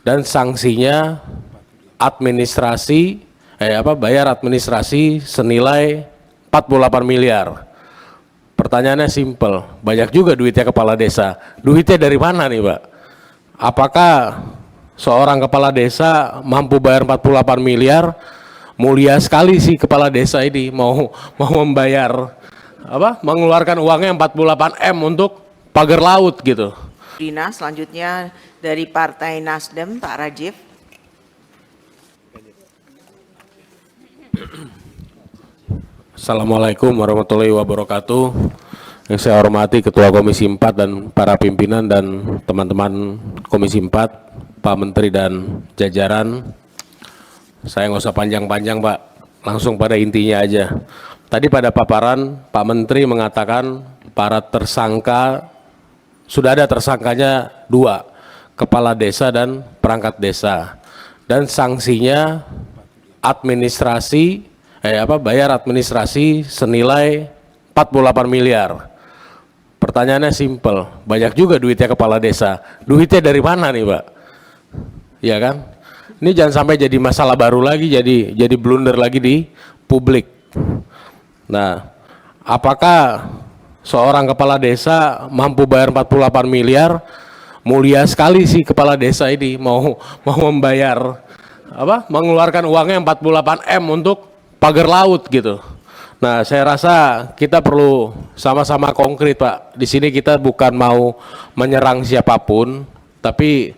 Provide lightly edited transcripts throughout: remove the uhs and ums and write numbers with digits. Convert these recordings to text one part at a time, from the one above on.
dan sanksinya bayar administrasi senilai 48 miliar. Pertanyaannya simpel, banyak juga duitnya kepala desa. Duitnya dari mana nih, Pak? Apakah seorang kepala desa mampu bayar 48 miliar? Mulia sekali sih kepala desa ini mau membayar mengeluarkan uangnya 48 M untuk pagar laut gitu. Rina, selanjutnya dari Partai Nasdem, Pak Rajif. Assalamualaikum warahmatullahi wabarakatuh. Yang saya hormati Ketua Komisi 4 dan para pimpinan dan teman-teman Komisi 4, Pak Menteri dan jajaran. Saya nggak usah panjang-panjang, Pak, langsung pada intinya aja. Tadi pada paparan Pak Menteri mengatakan para tersangka, sudah ada tersangkanya 2, kepala desa dan perangkat desa. Dan sanksinya bayar administrasi senilai 48 miliar. Pertanyaannya simpel, banyak juga duitnya kepala desa. Duitnya dari mana nih, Pak? Ya kan? Ini jangan sampai jadi masalah baru lagi, jadi blunder lagi di publik. Nah, apakah seorang kepala desa mampu bayar 48 miliar? Mulia sekali sih kepala desa ini mau membayar mengeluarkan uangnya 48 M untuk pagar laut gitu. Nah, saya rasa kita perlu sama-sama konkret, Pak. Di sini kita bukan mau menyerang siapapun, tapi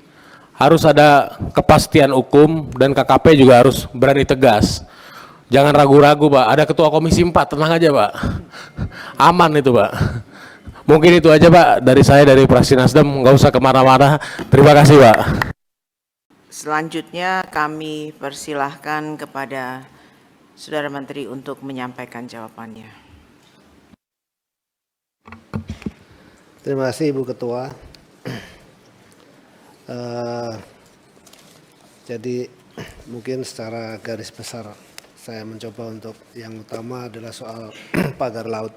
harus ada kepastian hukum dan KKP juga harus berani tegas. Jangan ragu-ragu, Pak. Ada Ketua Komisi 4, tenang aja, Pak. Aman itu, Pak. Mungkin itu aja, Pak, dari saya, dari fraksi Nasdem. Nggak usah kemana-mana. Terima kasih, Pak. Selanjutnya kami persilahkan kepada Saudara Menteri untuk menyampaikan jawabannya. Terima kasih Ibu Ketua. Jadi mungkin secara garis besar saya mencoba untuk yang utama adalah soal pagar laut.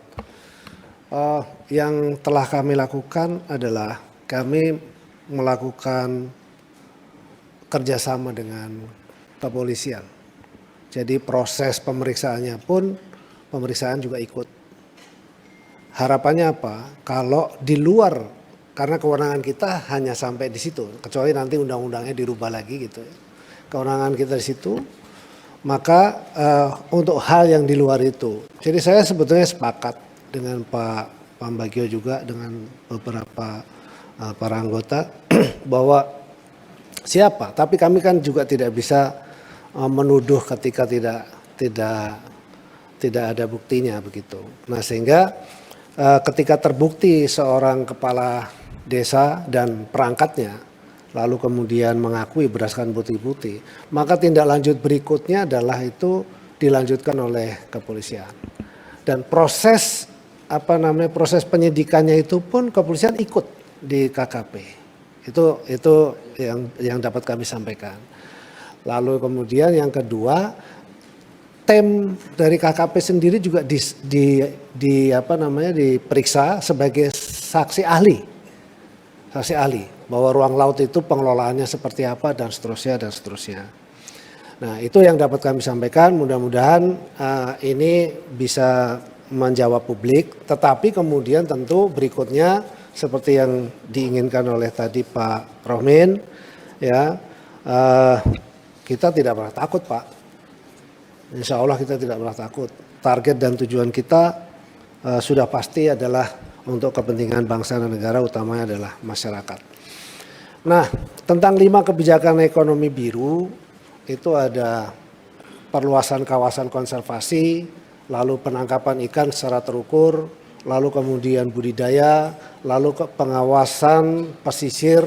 Yang telah kami lakukan adalah kami melakukan kerjasama dengan kepolisian. Jadi proses pemeriksaannya pun pemeriksaan juga ikut. Harapannya apa? Kalau di luar, karena kewenangan kita hanya sampai di situ, kecuali nanti undang-undangnya dirubah lagi gitu. Kewenangan kita di situ, maka untuk hal yang di luar itu. Jadi saya sebetulnya sepakat dengan Pak Pambagio juga dengan beberapa para anggota bahwa siapa, tapi kami kan juga tidak bisa menuduh ketika tidak ada buktinya begitu. Nah, sehingga ketika terbukti seorang kepala desa dan perangkatnya lalu kemudian mengakui berdasarkan bukti-bukti, maka tindak lanjut berikutnya adalah itu dilanjutkan oleh kepolisian. Dan proses proses penyidikannya itu pun kepolisian ikut di KKP. Itu yang dapat kami sampaikan. Lalu kemudian yang kedua, tim dari KKP sendiri juga diperiksa sebagai saksi ahli. Saksi ahli bahwa ruang laut itu pengelolaannya seperti apa dan seterusnya. Nah, itu yang dapat kami sampaikan. Mudah-mudahan ini bisa menjawab publik, tetapi kemudian tentu berikutnya seperti yang diinginkan oleh tadi Pak Rohmin, ya, kita tidak pernah takut, Pak. Insya Allah kita tidak pernah takut. Target dan tujuan kita sudah pasti adalah untuk kepentingan bangsa dan negara, utamanya adalah masyarakat. Nah, tentang 5 kebijakan ekonomi biru, itu ada perluasan kawasan konservasi, lalu penangkapan ikan secara terukur, lalu kemudian budidaya, lalu pengawasan pesisir,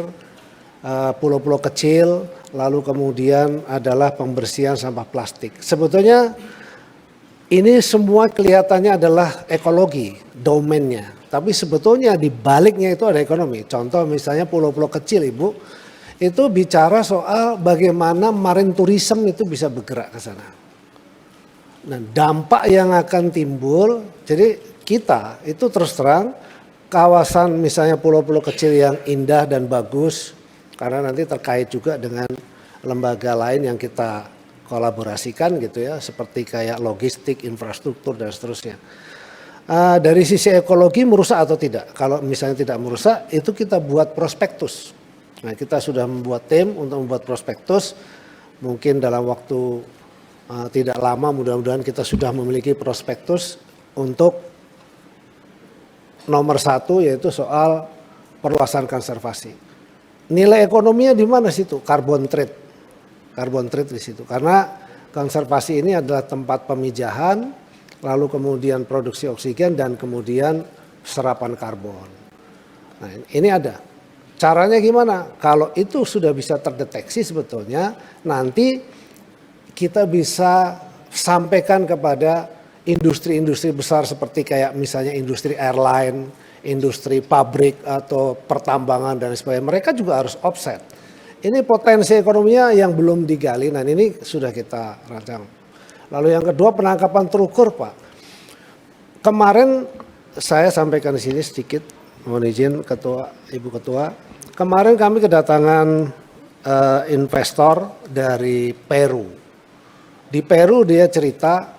pulau-pulau kecil, lalu kemudian adalah pembersihan sampah plastik. Sebetulnya ini semua kelihatannya adalah ekologi, domainnya. Tapi sebetulnya di baliknya itu ada ekonomi. Contoh misalnya pulau-pulau kecil, Ibu, itu bicara soal bagaimana marine tourism itu bisa bergerak ke sana. Nah, dampak yang akan timbul, jadi kita itu terus terang kawasan misalnya pulau-pulau kecil yang indah dan bagus, karena nanti terkait juga dengan lembaga lain yang kita kolaborasikan gitu ya, seperti kayak logistik, infrastruktur dan seterusnya. Dari sisi ekologi merusak atau tidak? Kalau misalnya tidak merusak, itu kita buat prospektus. Nah, kita sudah membuat tim untuk membuat prospektus. Mungkin dalam waktu tidak lama, mudah-mudahan kita sudah memiliki prospektus untuk nomor 1, yaitu soal perluasan konservasi. Nilai ekonominya di mana situ? Carbon trade di situ. Karena konservasi ini adalah tempat pemijahan, lalu kemudian produksi oksigen dan kemudian serapan karbon. Nah, ini ada. Caranya gimana? Kalau itu sudah bisa terdeteksi sebetulnya, nanti kita bisa sampaikan kepada industri-industri besar seperti kayak misalnya industri airline, industri pabrik atau pertambangan dan sebagainya. Mereka juga harus offset. Ini potensi ekonominya yang belum digali, nah ini sudah kita rancang. Lalu yang kedua, penangkapan terukur, Pak. Kemarin saya sampaikan di sini sedikit, mohon izin Ibu Ketua. Kemarin kami kedatangan investor dari Peru. Di Peru dia cerita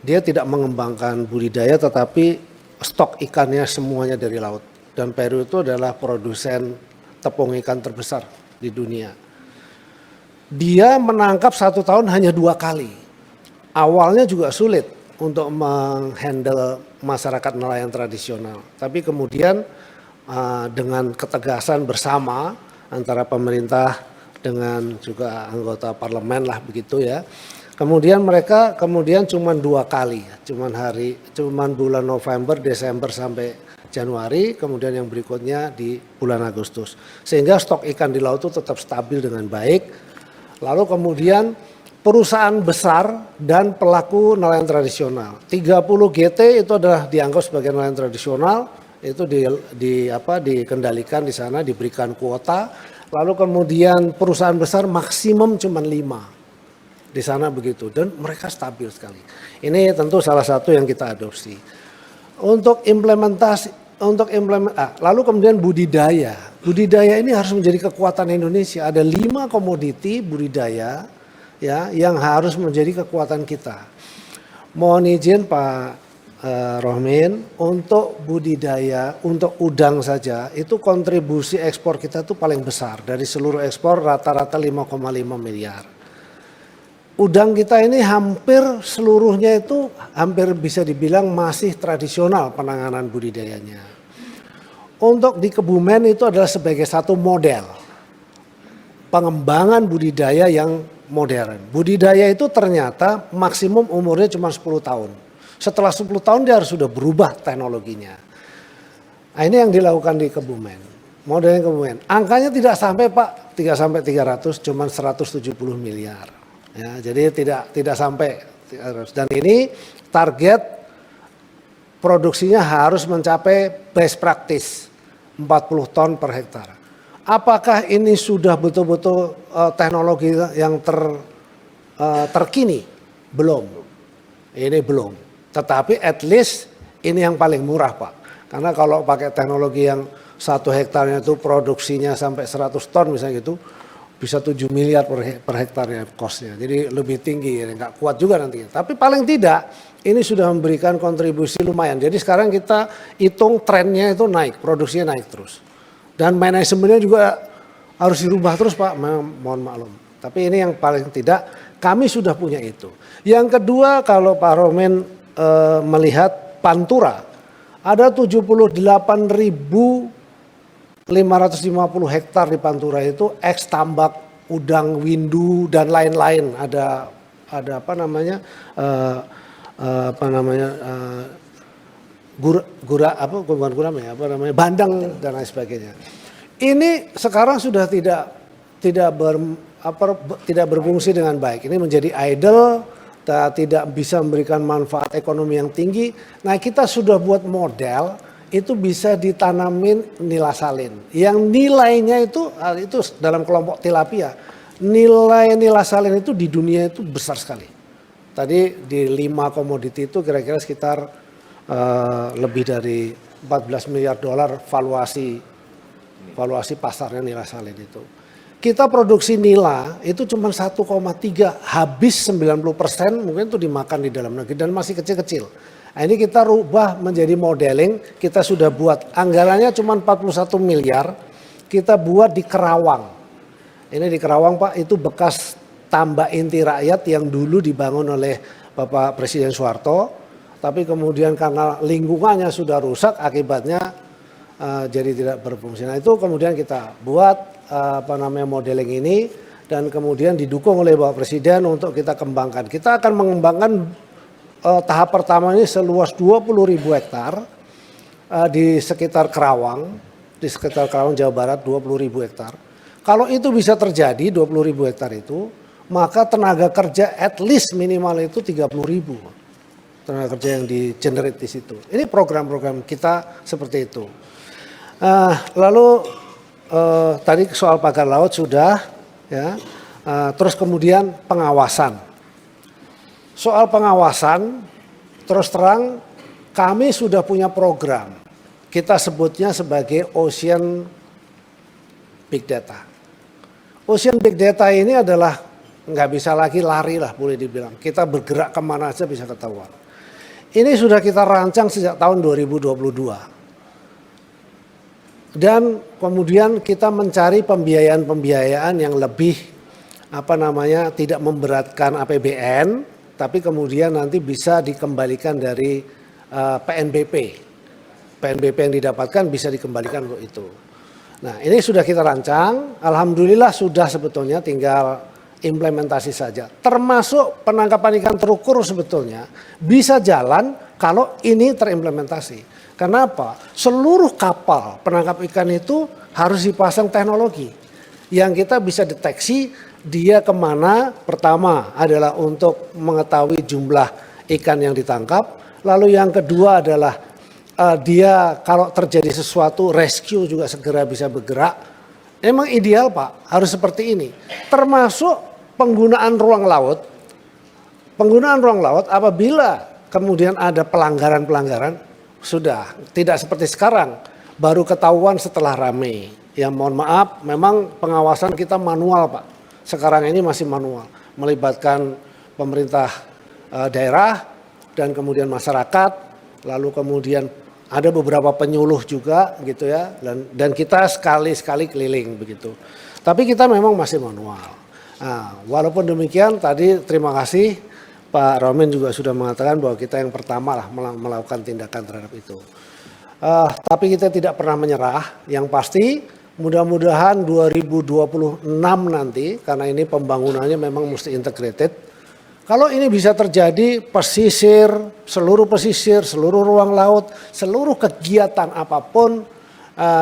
dia tidak mengembangkan budidaya tetapi stok ikannya semuanya dari laut. Dan Peru itu adalah produsen tepung ikan terbesar di dunia. Dia menangkap 1 tahun hanya 2 kali. Awalnya juga sulit untuk menghandle masyarakat nelayan tradisional. Tapi kemudian dengan ketegasan bersama antara pemerintah dengan juga anggota parlemen lah begitu ya. Kemudian mereka cuma 2 kali, cuman bulan November, Desember sampai Januari, kemudian yang berikutnya di bulan Agustus. Sehingga stok ikan di laut itu tetap stabil dengan baik. Lalu kemudian perusahaan besar dan pelaku nelayan tradisional. 30 GT itu adalah dianggap sebagai nelayan tradisional, itu dikendalikan di sana, diberikan kuota. Lalu kemudian perusahaan besar maksimum cuma 5 di sana begitu, dan mereka stabil sekali. Ini tentu salah satu yang kita adopsi. Lalu kemudian budidaya. Budidaya ini harus menjadi kekuatan Indonesia. Ada 5 komoditi budidaya ya yang harus menjadi kekuatan kita. Mohon izin Pak Rohmin, untuk budidaya, untuk udang saja itu kontribusi ekspor kita tuh paling besar. Dari seluruh ekspor rata-rata 5,5 miliar. Udang kita ini hampir seluruhnya itu hampir bisa dibilang masih tradisional penanganan budidayanya. Untuk di Kebumen itu adalah sebagai satu model pengembangan budidaya yang modern. Budidaya itu ternyata maksimum umurnya cuma 10 tahun. Setelah 10 tahun dia harus sudah berubah teknologinya. Nah, ini yang dilakukan di Kebumen. Modelnya Kebumen. Angkanya tidak sampai Pak, 300 cuma 170 miliar. Ya, jadi tidak sampai, dan ini target produksinya harus mencapai best practice 40 ton per hektar. Apakah ini sudah betul-betul teknologi yang terkini? Belum. Ini belum. Tetapi at least ini yang paling murah Pak. Karena kalau pakai teknologi yang 1 hektarnya itu produksinya sampai 100 ton misalnya gitu, bisa 7 miliar per hektarnya costnya. Jadi lebih tinggi, nggak kuat juga nantinya. Tapi paling tidak ini sudah memberikan kontribusi lumayan. Jadi sekarang kita hitung trennya itu naik, produksinya naik terus. Dan manajemennya juga harus dirubah terus Pak, mohon maklum. Tapi ini yang paling tidak kami sudah punya itu. Yang kedua, kalau Pak Rohmin melihat Pantura, ada 78.550 hektar di Pantura itu eks tambak, udang, windu dan lain-lain. Ada bandeng dan lain sebagainya. Ini sekarang sudah tidak berfungsi dengan baik. Ini menjadi idle, tidak bisa memberikan manfaat ekonomi yang tinggi. Nah, kita sudah buat model itu bisa ditanamin nila salin. Yang nilainya itu dalam kelompok tilapia. Nilai nila salin itu di dunia itu besar sekali. Tadi di 5 komoditi itu kira-kira sekitar lebih dari 14 miliar dolar valuasi valuasi pasarnya nila salin itu. Kita produksi nila itu cuma 1,3, habis 90% mungkin itu dimakan di dalam negeri dan masih kecil-kecil. Nah, ini kita rubah menjadi modeling, kita sudah buat anggarannya cuma 41 miliar, kita buat di Kerawang. Ini di Kerawang Pak, itu bekas tambak inti rakyat yang dulu dibangun oleh Bapak Presiden Soeharto, tapi kemudian karena lingkungannya sudah rusak akibatnya jadi tidak berfungsi. Nah itu kemudian kita buat modeling ini dan kemudian didukung oleh Bapak Presiden untuk kita kembangkan. Kita akan mengembangkan tahap pertama ini seluas 20.000 hektar di sekitar Kerawang, Jawa Barat 20.000 hektar. Kalau itu bisa terjadi 20.000 hektar itu, maka tenaga kerja at least minimal itu 30.000 tenaga kerja yang di generate di situ. Ini program-program kita seperti itu. Lalu tadi soal pagar laut sudah, ya. Terus kemudian pengawasan. Soal pengawasan, terus terang kami sudah punya program. Kita sebutnya sebagai Ocean Big Data. Ocean Big Data ini adalah nggak bisa lagi lari lah boleh dibilang. Kita bergerak kemana aja bisa ketahuan. Ini sudah kita rancang sejak tahun 2022. Dan kemudian kita mencari pembiayaan-pembiayaan yang lebih tidak memberatkan APBN, tapi kemudian nanti bisa dikembalikan dari PNBP. PNBP yang didapatkan bisa dikembalikan untuk itu. Nah ini sudah kita rancang, alhamdulillah sudah sebetulnya tinggal implementasi saja. Termasuk penangkapan ikan terukur sebetulnya bisa jalan kalau ini terimplementasi. Kenapa? Seluruh kapal penangkap ikan itu harus dipasang teknologi yang kita bisa deteksi dia kemana. Pertama adalah untuk mengetahui jumlah ikan yang ditangkap. Lalu yang kedua adalah dia kalau terjadi sesuatu rescue juga segera bisa bergerak. Emang ideal Pak, harus seperti ini. Termasuk penggunaan ruang laut. Penggunaan ruang laut apabila kemudian ada pelanggaran-pelanggaran. Sudah, tidak seperti sekarang, baru ketahuan setelah rame. Ya mohon maaf, memang pengawasan kita manual Pak. Sekarang ini masih manual, melibatkan pemerintah daerah dan kemudian masyarakat, lalu kemudian ada beberapa penyuluh juga gitu ya, dan kita sekali-sekali keliling begitu. Tapi kita memang masih manual. Nah, walaupun demikian tadi terima kasih. Pak Romin juga sudah mengatakan bahwa kita yang pertama lah melakukan tindakan terhadap itu. Tapi kita tidak pernah menyerah. Yang pasti mudah-mudahan 2026 nanti, karena ini pembangunannya memang mesti integrated. Kalau ini bisa terjadi pesisir, seluruh ruang laut, seluruh kegiatan apapun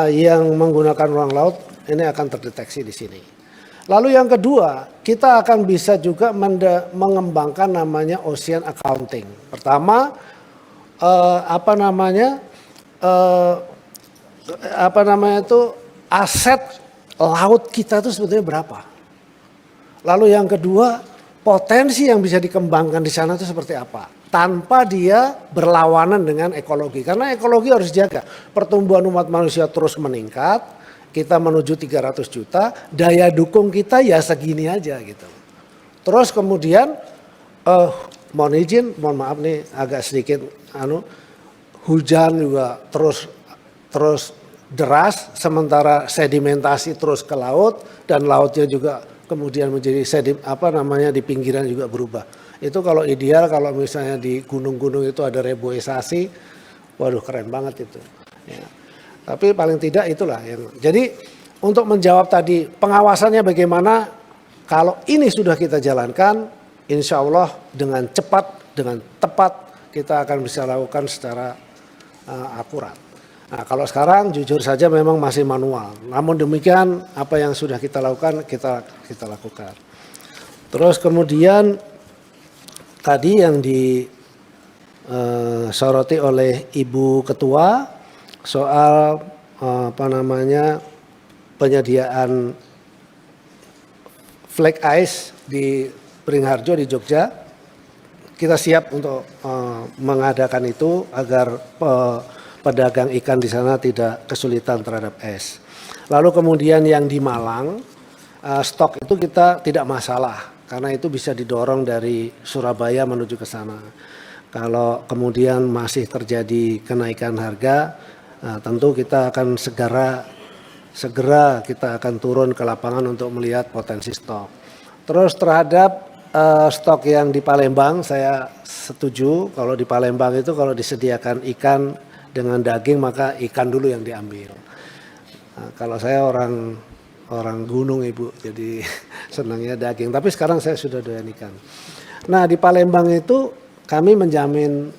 yang menggunakan ruang laut, ini akan terdeteksi di sini. Lalu yang kedua, kita akan bisa juga mengembangkan namanya ocean accounting. Pertama, aset laut kita itu sebetulnya berapa. Lalu yang kedua, potensi yang bisa dikembangkan di sana itu seperti apa. Tanpa dia berlawanan dengan ekologi. Karena ekologi harus dijaga. Pertumbuhan umat manusia terus meningkat. Kita menuju 300 juta, daya dukung kita ya segini aja gitu. Terus kemudian, mohon maaf nih agak sedikit, hujan juga terus deras, sementara sedimentasi terus ke laut dan lautnya juga kemudian menjadi di pinggiran juga berubah. Itu kalau ideal, kalau misalnya di gunung-gunung itu ada reboisasi, waduh keren banget itu. Ya. Tapi paling tidak itulah yang. Jadi untuk menjawab tadi pengawasannya bagaimana, kalau ini sudah kita jalankan, insya Allah dengan cepat, dengan tepat kita akan bisa lakukan secara akurat. Nah kalau sekarang jujur saja memang masih manual. Namun demikian apa yang sudah kita lakukan kita lakukan. Terus kemudian tadi yang disoroti oleh Ibu Ketua. Soal penyediaan flag ice di Beringharjo di Jogja, kita siap untuk mengadakan itu agar pedagang ikan di sana tidak kesulitan terhadap es. Lalu kemudian yang di Malang, stok itu kita tidak masalah karena itu bisa didorong dari Surabaya menuju ke sana. Kalau kemudian masih terjadi kenaikan harga, tentu kita akan segera kita akan turun ke lapangan untuk melihat potensi stok. Terus terhadap stok yang di Palembang, saya setuju kalau di Palembang itu kalau disediakan ikan dengan daging maka ikan dulu yang diambil. Nah, kalau saya orang gunung Ibu, jadi senangnya daging. Tapi sekarang saya sudah doyan ikan. Nah di Palembang itu kami menjamin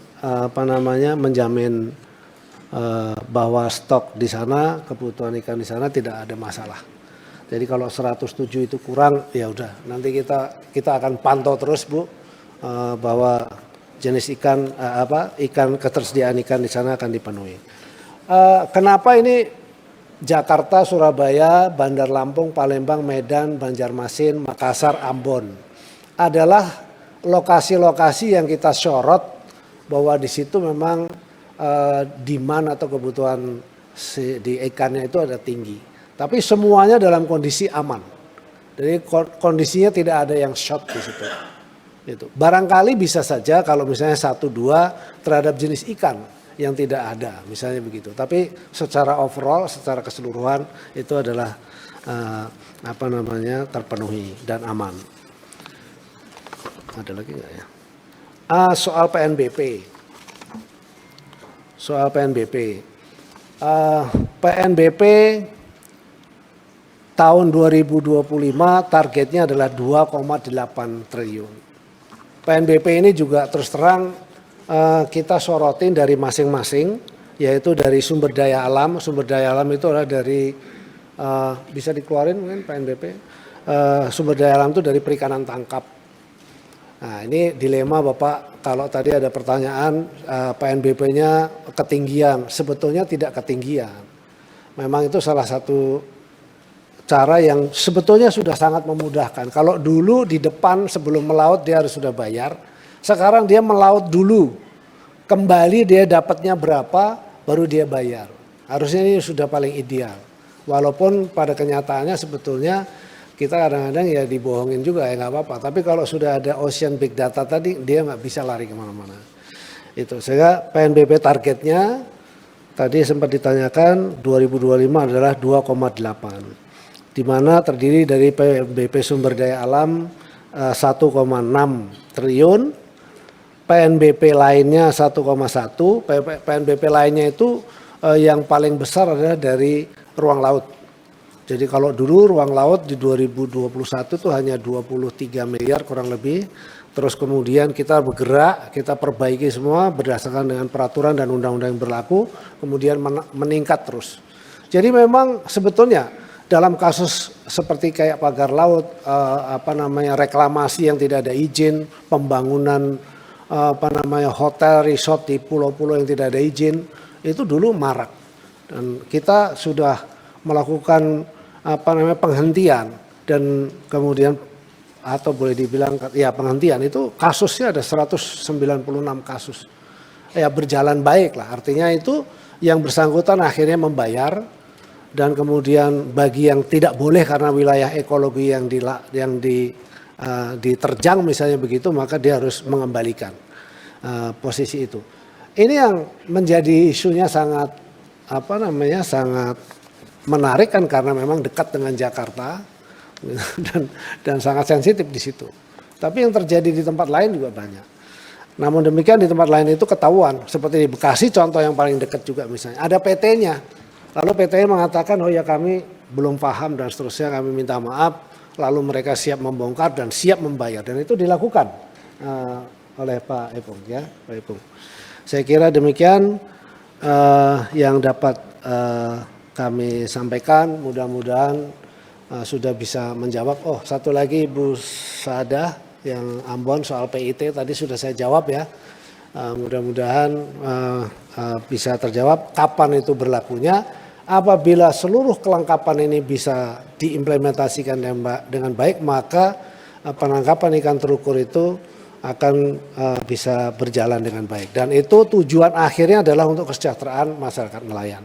menjamin bahwa stok di sana, kebutuhan ikan di sana tidak ada masalah. Jadi kalau 107 itu kurang, ya udah nanti kita akan pantau terus Bu bahwa jenis ikan ketersediaan ikan di sana akan dipenuhi. Kenapa ini Jakarta, Surabaya, Bandar Lampung, Palembang, Medan, Banjarmasin, Makassar, Ambon adalah lokasi-lokasi yang kita sorot bahwa di situ memang demand atau kebutuhan di ikannya itu ada tinggi. Tapi semuanya dalam kondisi aman. Jadi kondisinya tidak ada yang short di situ. Gitu. Barangkali bisa saja kalau misalnya 1-2 terhadap jenis ikan yang tidak ada, misalnya begitu. Tapi secara overall, secara keseluruhan itu adalah terpenuhi dan aman. Ada lagi nggak ya? Soal PNBP. PNBP tahun 2025 targetnya adalah 2,8 triliun. PNBP ini juga terus terang kita sorotin dari masing-masing, yaitu dari sumber daya alam. Sumber daya alam itu adalah dari, bisa dikeluarin mungkin PNBP, sumber daya alam itu dari perikanan tangkap. Nah ini dilema Bapak, kalau tadi ada pertanyaan PNBP-nya ketinggian, sebetulnya tidak ketinggian. Memang itu salah satu cara yang sebetulnya sudah sangat memudahkan. Kalau dulu di depan sebelum melaut dia harus sudah bayar, sekarang dia melaut dulu, kembali dia dapatnya berapa, baru dia bayar. Harusnya ini sudah paling ideal. Walaupun pada kenyataannya sebetulnya kita kadang-kadang ya dibohongin juga ya nggak apa-apa. Tapi kalau sudah ada ocean big data tadi dia nggak bisa lari kemana-mana. Itu sehingga PNBP targetnya tadi sempat ditanyakan 2025 adalah 2,8. Di mana terdiri dari PNBP sumber daya alam 1,6 triliun, PNBP lainnya 1,1, PNBP lainnya itu yang paling besar adalah dari ruang laut. Jadi kalau dulu ruang laut di 2021 itu hanya 23 miliar kurang lebih, terus kemudian kita bergerak, kita perbaiki semua berdasarkan dengan peraturan dan undang-undang yang berlaku, kemudian meningkat terus. Jadi memang sebetulnya dalam kasus seperti kayak pagar laut, reklamasi yang tidak ada izin, pembangunan hotel, resort di pulau-pulau yang tidak ada izin, itu dulu marak. Dan kita sudah melakukan penghentian dan kemudian atau boleh dibilang ya penghentian itu kasusnya ada 196 kasus. Ya berjalan baik lah, artinya itu yang bersangkutan akhirnya membayar. Dan kemudian bagi yang tidak boleh karena wilayah ekologi yang diterjang misalnya begitu, maka dia harus mengembalikan posisi itu. Ini yang menjadi isunya sangat sangat menarik kan karena memang dekat dengan Jakarta dan sangat sensitif di situ. Tapi yang terjadi di tempat lain juga banyak. Namun demikian di tempat lain itu ketahuan, seperti di Bekasi contoh yang paling dekat juga misalnya ada PT-nya. Lalu PT mengatakan, oh ya kami belum paham dan seterusnya, kami minta maaf. Lalu mereka siap membongkar dan siap membayar. Dan itu dilakukan oleh Pak Epung. Ya, Pak Epung. Saya kira demikian yang dapat kami sampaikan. Mudah-mudahan sudah bisa menjawab. Oh satu lagi Ibu Sadah yang Ambon soal PIT tadi sudah saya jawab ya. Mudah-mudahan bisa terjawab kapan itu berlakunya. Apabila seluruh kelengkapan ini bisa diimplementasikan dengan baik, maka penangkapan ikan terukur itu akan bisa berjalan dengan baik. Dan itu tujuan akhirnya adalah untuk kesejahteraan masyarakat nelayan.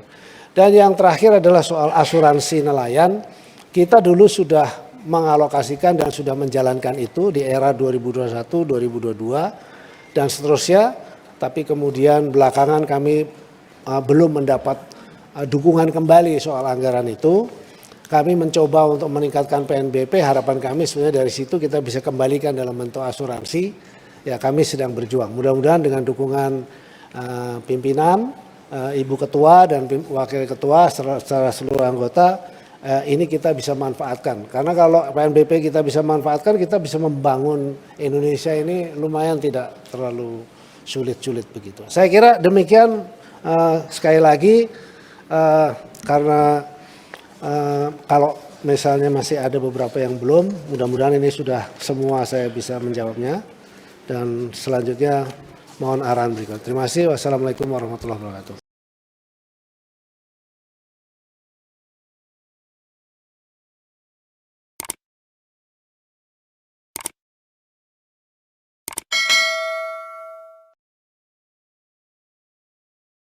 Dan yang terakhir adalah soal asuransi nelayan. Kita dulu sudah mengalokasikan dan sudah menjalankan itu di era 2021, 2022 dan seterusnya. Tapi kemudian belakangan kami belum mendapat dukungan kembali soal anggaran itu. Kami mencoba untuk meningkatkan PNBP, harapan kami sebenarnya dari situ kita bisa kembalikan dalam bentuk asuransi. Ya kami sedang berjuang. Mudah-mudahan dengan dukungan pimpinan, Ibu Ketua dan Wakil Ketua secara seluruh anggota, ini kita bisa manfaatkan. Karena kalau PNBP kita bisa manfaatkan, kita bisa membangun Indonesia ini lumayan tidak terlalu sulit-sulit begitu. Saya kira demikian, sekali lagi karena kalau misalnya masih ada beberapa yang belum, mudah-mudahan ini sudah semua saya bisa menjawabnya. Dan selanjutnya mohon arahan berikut. Terima kasih. Wassalamualaikum warahmatullahi wabarakatuh.